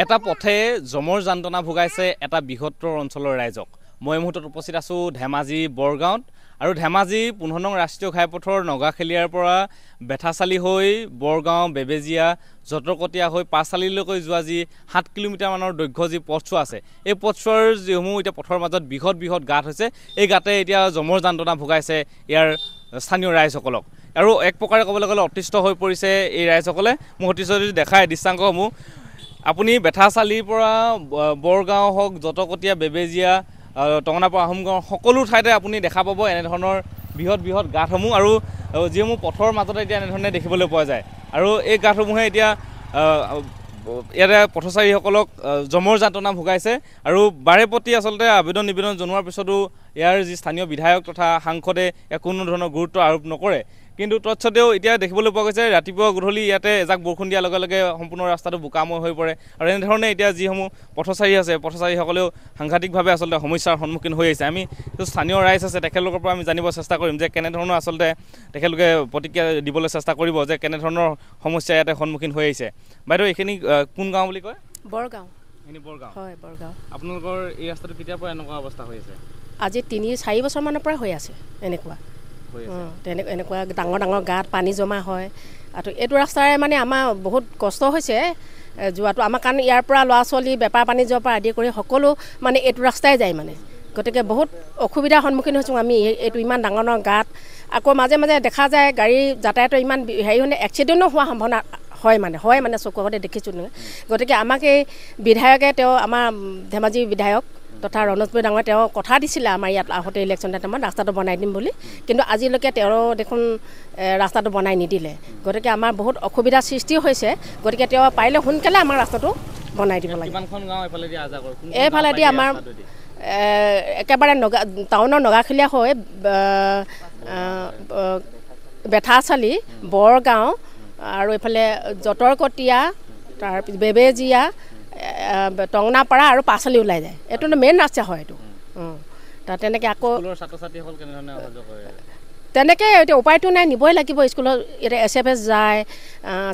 এটা পথে জমৰ যন্ত্ৰণা ভুগাইছে এটা বৃহত্তৰ অঞ্চলৰ ৰাইজক। মই মুহূৰ্তত উপস্থিত আছোঁ ধেমাজি বৰগাঁৱত আৰু ধেমাজি 15 নং ৰাষ্ট্ৰীয় ঘাইপথৰ নগাখেলীয়াৰ পৰা বেথাচালি হৈ বৰগাঁও বেবেজিয়া জটকটীয়া হৈ পাছালিলৈকে যোৱা যি 7 কিলোমিটাৰ মানৰ দৈৰ্ঘ্য যি পথছোৱা আছে, এই পথছোৱাৰ যিসমূহ এতিয়া পথৰ মাজত বৃহৎ বৃহৎ গাঁত হৈছে, এই গাঁতে এতিয়া জমৰ যন্ত্ৰণা ভুগাইছে ইয়াৰ স্থানীয় ৰাইজসকলক। আৰু এক প্ৰকাৰে ক'বলৈ গ'লে অতিষ্ঠ হৈ পৰিছে এই ৰাইজসকলে। মোৰ অতিষ্ঠ যদি দেখায় দৃশ্যাংশসমূহ, আপুনি বেথাচালিৰ পৰা বৰগাঁও হওক, জটকটীয়া, বেবেজিয়া, টঙনাপাৰা, আহোমগাঁও সকলো ঠাইতে আপুনি দেখা পাব এনেধৰণৰ বৃহৎ বৃহৎ গাঁতসমূহ আৰু যিসমূহ পথৰ মাজতে এতিয়া এনেধৰণে দেখিবলৈ পোৱা যায়। আৰু এই গাঁতসমূহে এতিয়া ইয়াতে পথচাৰীসকলক জমৰ যন্ত্ৰণা ভুগাইছে। আৰু বাৰে প্ৰতি আচলতে আবেদন নিবেদন জনোৱাৰ পিছতো ইয়াৰ যি স্থানীয় বিধায়ক তথা সাংসদে কোনো ধৰণৰ গুৰুত্ব আৰোপ নকৰে। কিন্তু তৎসত্ত্বেও এতিয়া দেখিবলৈ পোৱা গৈছে ৰাতিপুৱা গধূলি ইয়াতে এজাক বৰষুণ দিয়াৰ লগে লগে সম্পূৰ্ণ ৰাস্তাটো বোকাময় হৈ পৰে। আৰু এনেধৰণে এতিয়া যিসমূহ পথচাৰী আছে, পথচাৰীসকলেও সাংঘাতিকভাৱে আচলতে সমস্যাৰ সন্মুখীন হৈ আহিছে। আমি স্থানীয় ৰাইজ আছে, তেখেতলোকৰ পৰা আমি জানিব চেষ্টা কৰিম যে কেনেধৰণৰ আচলতে তেখেতলোকে প্ৰতিক্ৰিয়া দিবলৈ চেষ্টা কৰিব যে কেনেধৰণৰ সমস্যা ইয়াতে সন্মুখীন হৈ আহিছে। বাইদেউ, এইখিনি কোন গাঁও বুলি কয়? বৰগাঁও। এইখিনি বৰগাঁও? হয়, বৰগাঁও। আপোনালোকৰ এই ৰাস্তাটো কেতিয়াৰ পৰা এনেকুৱা অৱস্থা হৈ আছে? আজি 3-4 বছৰমানৰ পৰা হৈ আছে এনেকুৱা। এনেকুৱা ডাঙৰ ডাঙৰ গাঁত পানী জমা হয়। আৰু এইটো ৰাস্তাৰে মানে আমাৰ বহুত কষ্ট হৈছে যোৱাটো আমাৰ, কাৰণ ইয়াৰ পৰা ল'ৰা ছোৱালী বেপাৰ বাণিজ্যৰ পৰা আদি কৰি সকলো মানে এইটো ৰাস্তাই যায় মানে। গতিকে বহুত অসুবিধাৰ সন্মুখীন হৈছোঁ আমি। এইটো ইমান ডাঙৰ ডাঙৰ গাঁত, আকৌ মাজে মাজে দেখা যায় গাড়ী যাতায়াতৰ ইমান হেৰি হ'লে এক্সিডেণ্টো হোৱাৰ সম্ভাৱনা হয় মানে চকুৰ আগতে দেখিছোঁ। গতিকে আমাক এই বিধায়কে, তেওঁ আমাৰ ধেমাজি বিধায়ক তথা ৰণোজ বৈ ডাঙৰ, তেওঁ কথা দিছিলে আমাৰ ইয়াত আহোঁতে ইলেকশ্যন টাইমত ৰাস্তাটো বনাই দিম বুলি। কিন্তু আজিলৈকে তেওঁ দেখোন ৰাস্তাটো বনাই নিদিলে। গতিকে আমাৰ বহুত অসুবিধাৰ সৃষ্টি হৈছে। গতিকে তেওঁ পাৰিলে সোনকালে আমাৰ ৰাস্তাটো বনাই দিব লাগে। এইফালেদি আমাৰ একেবাৰে টাউনৰ নগাখেলীয়া হৈ বেথাচালি, বৰগাঁও আৰু এইফালে জটৰকটীয়া, তাৰপিছত বেবেজিয়া, টঙনাপাৰা আৰু পাছালি ওলাই যায়। এইটো মেইন ৰাস্তা হয় এইটো। তাত তেনেকৈ আকৌ তেনেকৈ এতিয়া উপায়টো নাই, নিবই লাগিব স্কুলত। এতিয়া SFS যায়,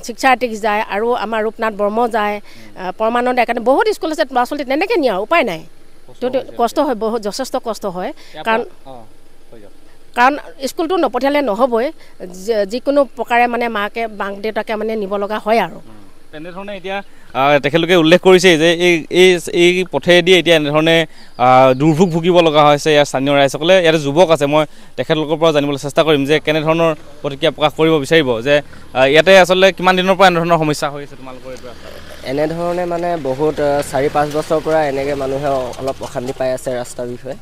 শিক্ষাৰ্থীক যায়, আৰু আমাৰ ৰূপনাথ বৰ্ম যায়, পৰমানন্দ একাডেমী, বহুত স্কুল আছে, ল'ৰা ছোৱালী তেনেকৈ নিয়ে, উপায় নাই। কষ্ট হয়, বহুত যথেষ্ট কষ্ট হয়। কাৰণ স্কুলটো নপঠিয়ালে নহ'বই, যিকোনো প্ৰকাৰে মানে মাক দেউতাকে মানে নিব লগা হয়। আৰু তেনেধৰণে এতিয়া তেখেতলোকে উল্লেখ কৰিছে যে এই পথেদি এতিয়া এনেধৰণে দুৰ্ভোগ ভুগিব লগা হৈছে ইয়াৰ স্থানীয় ৰাইজসকলে। ইয়াতে যুৱক আছে, মই তেখেতলোকৰ পৰা জানিবলৈ চেষ্টা কৰিম যে কেনেধৰণৰ প্ৰতিক্ৰিয়া প্ৰকাশ কৰিব বিচাৰিব যে ইয়াতে আচলতে কিমান দিনৰ পৰা এনেধৰণৰ সমস্যা হৈ আছে তোমালোকৰ এইটো ৰাস্তাত? এনেধৰণে মানে বহুত 4-5 বছৰৰ পৰা এনেকৈ মানুহে অলপ অশান্তি পাই আছে ৰাস্তাৰ বিষয়ে,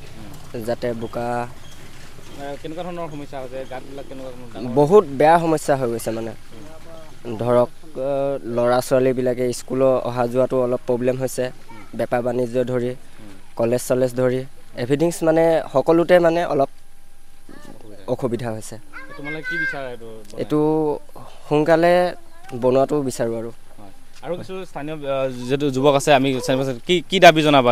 যাতে বোকা। কেনেকুৱা ধৰণৰ সমস্যা হৈছে? গাঁতবিলাক কেনেকুৱা ধৰণৰ? বহুত বেয়া সমস্যা হৈ গৈছে মানে। ধৰক ল'ৰা ছোৱালীবিলাকে স্কুলৰ অহা যোৱাটো অলপ প্ৰব্লেম হৈছে, বেপাৰ বাণিজ্য ধৰি কলেজ চলেজ ধৰি এভৰিথিংছ মানে সকলোতে মানে অলপ অসুবিধা হৈছে। এইটো সোনকালে বনোৱাটো বিচাৰোঁ। আৰু কিছু স্থানীয় যিটো যুৱক আছে, আমি কি দাবী জনাবা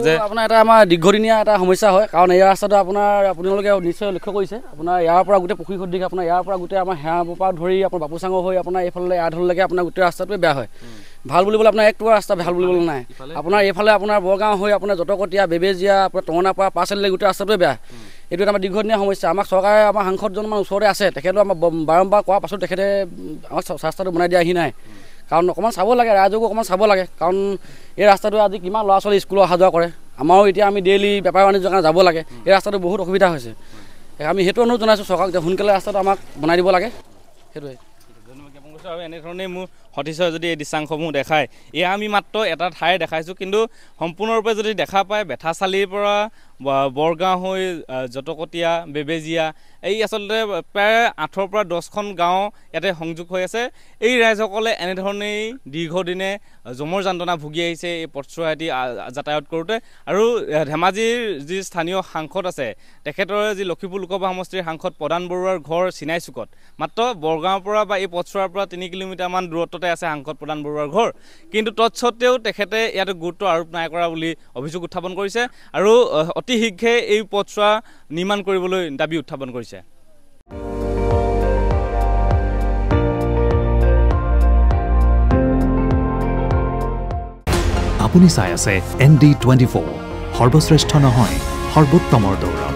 যে আপোনাৰ এটা আমাৰ দীৰ্ঘদিনীয়া এটা সমস্যা হয়। কাৰণ এই ৰাস্তাটো আপোনালোকে নিশ্চয় লক্ষ্য কৰিছে, আপোনাৰ ইয়াৰ পৰা গোটেই পুখুৰীঘাট দিকে আপোনাৰ ইয়াৰ পৰা গোটেই আমাৰ হেৰাৰ পৰা ধৰি আপোনাৰ বাপুচাঙৰ হৈ আপোনাৰ এইফালে আধলৈকে আপোনাৰ গোটেই ৰাস্তাটোৱে বেয়া হয়। ভাল বুলিবলৈ আপোনাৰ একটো ৰাস্তা ভাল বুলিবলৈ নাই। আপোনাৰ এইফালে আপোনাৰ বৰগাঁও হৈ আপোনাৰ জটকটীয়া, বেবেজিয়া, আপোনাৰ টঙনাপাৰা, পাছালিলৈকে গোটেই ৰাস্তাটোৱে বেয়া। এইটো এটা আমাৰ দীৰ্ঘদিনীয়া সমস্যা। আমাক চৰকাৰে, আমাৰ সাংসদজনমান ওচৰতে আছে, তেখেতেও আমাক বাৰম্বাৰ কোৱাৰ পাছত তেখেতে আমাক ৰাস্তাটো বনাই দিয়া আহি নাই। কাৰণ অকণমান চাব লাগে, ৰাইজকো অকণমান চাব লাগে। কাৰণ এই ৰাস্তাটো আজি কিমান ল'ৰা ছোৱালী স্কুলত অহা যোৱা কৰে। আমাৰো এতিয়া আমি ডেইলি বেপাৰ বাণিজ্যৰ কাৰণে যাব লাগে। এই ৰাস্তাটো বহুত অসুবিধা হৈছে। আমি সেইটো অনুৰোধ জনাইছোঁ চৰকাৰক যে সোনকালে ৰাস্তাটো আমাক বনাই দিব লাগে। সেইটোৱে আৰু এনেধৰণেই মোৰ সতীশ্বৰ যদি এই দৃশ্যাংশসমূহ দেখায়, এয়া আমি মাত্ৰ এটা ঠাই দেখাইছোঁ, কিন্তু সম্পূৰ্ণৰূপে যদি দেখা পায় বেথাচালিৰ পৰা বৰগাঁও হৈ জটকটীয়া, বেবেজিয়া, এই আচলতে প্ৰায় 8ৰ পৰা 10খন গাঁও ইয়াতে সংযোগ হৈ আছে। এই ৰাইজসকলে এনেধৰণেই দীৰ্ঘদিনে জমৰ যন্ত্ৰণা ভুগি আহিছে এই পথছোৱাইদি যাতায়াত কৰোঁতে। আৰু ধেমাজিৰ যি স্থানীয় সাংসদ আছে, তেখেতৰ যি লক্ষীপুৰ লোকসভা সমষ্টিৰ সাংসদ প্ৰদান বৰুৱাৰ ঘৰ চিনাই চুকত, মাত্ৰ বৰগাঁৱৰ পৰা বা এই পথছোৱাৰ পৰা 3 কিলোমিটাৰমান দূৰত্বতে আছে সাংসদ প্ৰদান বৰুৱাৰ ঘৰ। কিন্তু তৎসত্ত্বেও তেখেতে ইয়াতে গুৰুত্ব আৰোপ নাই কৰা বুলি অভিযোগ উত্থাপন কৰিছে আৰু অতি শীঘ্ৰে এই পথছোৱা নিৰ্মাণ কৰিবলৈ দাবী উত্থাপন কৰিছে। আপুনি চাই আছে ND24 সৰ্বশ্ৰেষ্ঠ নহয় সৰ্বোত্তমৰ দৌৰ